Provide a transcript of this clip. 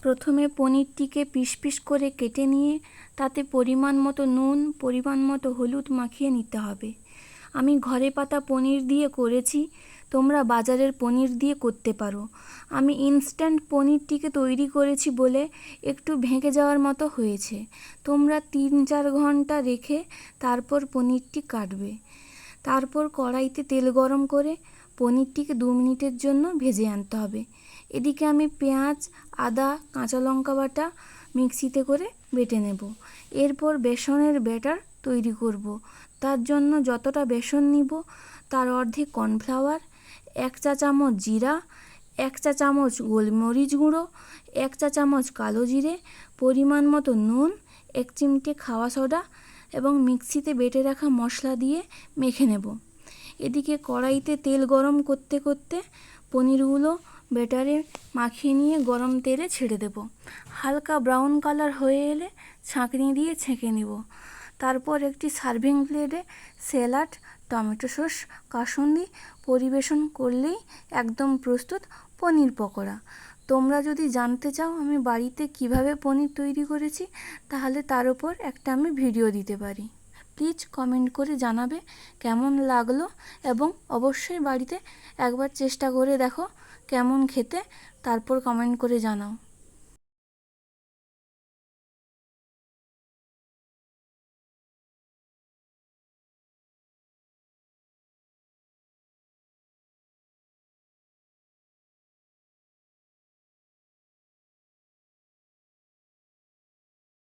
প্রথমে পনিরটিকে piece piece করে কেটে নিয়ে তাতে পরিমাণ মতো নুন, পরিমাণ মতো হলুদ মাখিয়ে নিতে হবে। আমি ঘরে পাতা পনির দিয়ে করেছি, তোমরা বাজারের পনির দিয়ে করতে পারো। আমি ইনস্ট্যান্ট পনিরটিকে তৈরি করেছি বলে একটু ভেঙে যাওয়ার মতো হয়েছে। তোমরা 3-4 ঘন্টা রেখে তারপর পনিরটি কাটবে। তারপর কড়াইতে তেল গরম করে পনিরটিকে 2 মিনিটের জন্য ভেজে আনতে হবে। এদিকে আমি পেঁয়াজ, আদা, কাঁচা লঙ্কা বাটা মিক্সিতে করে বেটে নেব। এরপর বেসনের ব্যাটার তৈরি করব। তার জন্য যতটা বেসন নিব তার অর্ধেক কর্নফ্লাওয়ার, 1 চা চামচ জিরা, 1 চা চামচ গোলমরিচ গুঁড়ো, 1 চা চামচ কালো জিরে, পরিমাণ মতো নুন, 1 চিমটে খাওয়া সোডা এবং মিক্সিতে বেটে রাখা মশলা দিয়ে মেখে নেব। এদিকে কড়াইতে তেল গরম করতে করতে পনিরগুলো ব্যাটারে মাখিয়ে নিয়ে গরম তেলে ছেড়ে দেব। হালকা ব্রাউন কালার হয়ে এলে ছাঁকনি দিয়ে ছেঁকে নেব। তারপর একটি সার্ভিং প্লেটে স্যালাড, টমেটো সস, কাসুন্দি পরিবেশন করলেই একদম প্রস্তুত পনির পকোড়া। তোমরা যদি জানতে চাও আমি বাড়িতে কিভাবে পনির তৈরি করেছি তাহলে তার উপর একটা আমি ভিডিও দিতে পারি। প্লিজ কমেন্ট করে জানাবে কেমন লাগলো এবং অবশ্যই বাড়িতে একবার চেষ্টা করে দেখো কেমন খেতে, তারপর কমেন্ট করে জানাও।